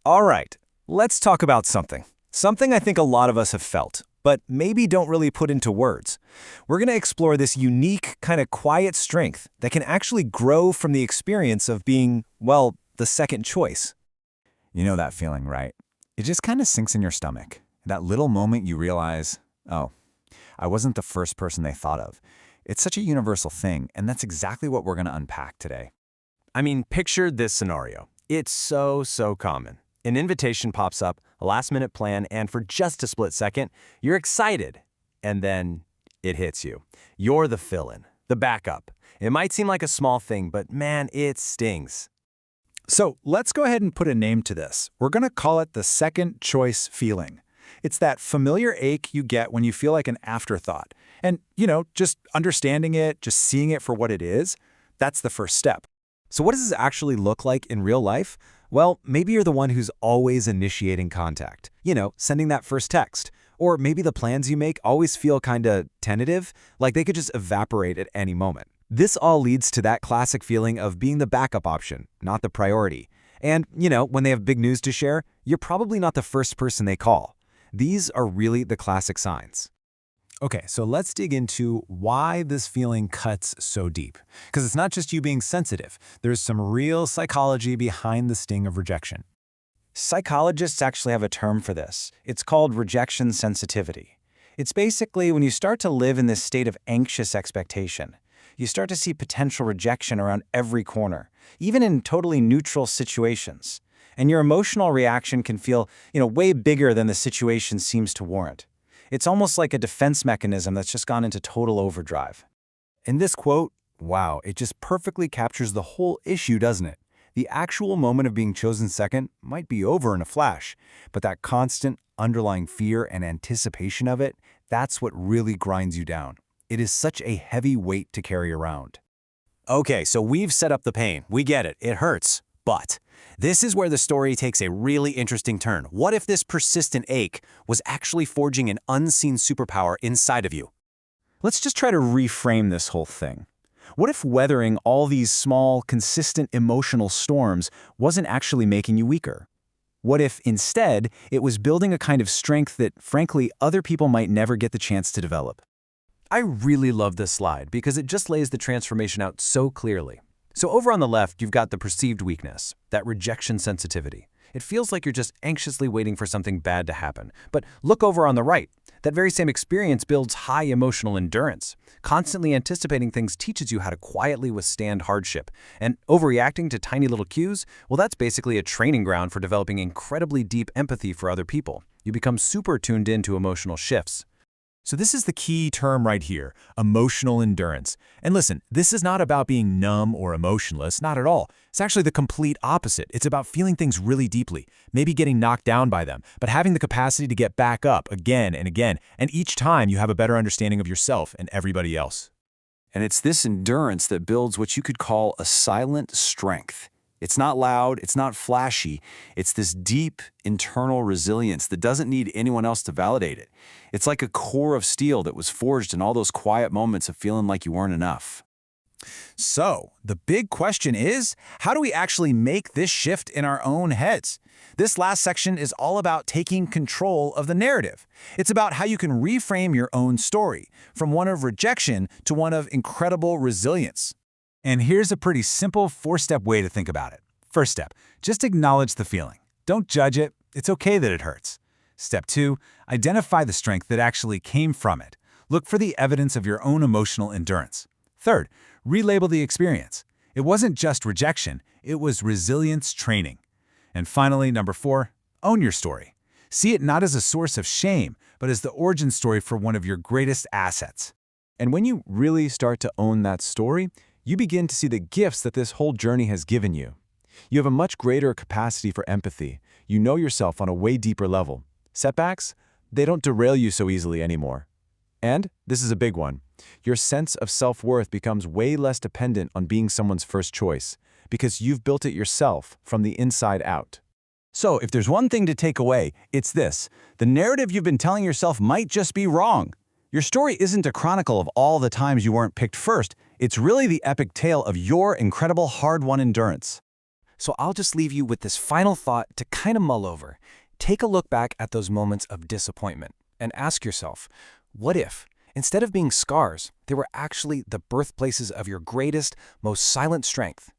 All right, let's talk about something. Something I think a lot of us have felt, but maybe don't really put into words. We're going to explore this unique, kind of quiet strength that can actually grow from the experience of being, well, the second choice. You know that feeling, right? It just kind of sinks in your stomach. That little moment you realize, oh, I wasn't the first person they thought of. It's such a universal thing, and that's exactly what we're going to unpack today. I mean, picture this scenario. It's so common. An invitation pops up, a last-minute plan, and for just a split second, you're excited. And then it hits you. You're the fill-in, the backup. It might seem like a small thing, but man, it stings. So let's go ahead and put a name to this. We're going to call it the second choice feeling. It's that familiar ache you get when you feel like an afterthought. And, just understanding it, just seeing it for what it is, that's the first step. So what does this actually look like in real life? Well, maybe you're the one who's always initiating contact. Sending that first text. Or maybe the plans you make always feel kinda tentative, like they could just evaporate at any moment. This all leads to that classic feeling of being the backup option, not the priority. And, when they have big news to share, you're probably not the first person they call. These are really the classic signs. Okay, so let's dig into why this feeling cuts so deep. Because it's not just you being sensitive. There's some real psychology behind the sting of rejection. Psychologists actually have a term for this. It's called rejection sensitivity. It's basically when you start to live in this state of anxious expectation. You start to see potential rejection around every corner, even in totally neutral situations. And your emotional reaction can feel, way bigger than the situation seems to warrant. It's almost like a defense mechanism that's just gone into total overdrive. In this quote, wow, it just perfectly captures the whole issue, doesn't it? The actual moment of being chosen second might be over in a flash, but that constant underlying fear and anticipation of it, that's what really grinds you down. It is such a heavy weight to carry around. Okay, so we've set up the pain. We get it. It hurts. But this is where the story takes a really interesting turn. What if this persistent ache was actually forging an unseen superpower inside of you? Let's just try to reframe this whole thing. What if weathering all these small, consistent emotional storms wasn't actually making you weaker? What if, instead, it was building a kind of strength that, frankly, other people might never get the chance to develop? I really love this slide because it just lays the transformation out so clearly. So over on the left, you've got the perceived weakness, that rejection sensitivity. It feels like you're just anxiously waiting for something bad to happen. But look over on the right. That very same experience builds high emotional endurance. Constantly anticipating things teaches you how to quietly withstand hardship. And overreacting to tiny little cues, well, that's basically a training ground for developing incredibly deep empathy for other people. You become super tuned into emotional shifts. So this is the key term right here, emotional endurance. And listen, this is not about being numb or emotionless, not at all. It's actually the complete opposite. It's about feeling things really deeply, maybe getting knocked down by them, but having the capacity to get back up again and again, and each time you have a better understanding of yourself and everybody else. And it's this endurance that builds what you could call a silent strength. It's not loud, it's not flashy, it's this deep internal resilience that doesn't need anyone else to validate it. It's like a core of steel that was forged in all those quiet moments of feeling like you weren't enough. So, the big question is, how do we actually make this shift in our own heads? This last section is all about taking control of the narrative. It's about how you can reframe your own story, from one of rejection to one of incredible resilience. And here's a pretty simple 4-step way to think about it. First step, just acknowledge the feeling. Don't judge it. It's okay that it hurts. Step 2, identify the strength that actually came from it. Look for the evidence of your own emotional endurance. Third, relabel the experience. It wasn't just rejection, it was resilience training. And finally, number 4, own your story. See it not as a source of shame, but as the origin story for one of your greatest assets. And when you really start to own that story, you begin to see the gifts that this whole journey has given you. You have a much greater capacity for empathy. You know yourself on a way deeper level. Setbacks, they don't derail you so easily anymore. And, this is a big one, your sense of self-worth becomes way less dependent on being someone's first choice, because you've built it yourself from the inside out. So, if there's one thing to take away, it's this. The narrative you've been telling yourself might just be wrong. Your story isn't a chronicle of all the times you weren't picked first. It's really the epic tale of your incredible hard-won endurance. So I'll just leave you with this final thought to kind of mull over. Take a look back at those moments of disappointment and ask yourself, what if, instead of being scars, they were actually the birthplaces of your greatest, most silent strength?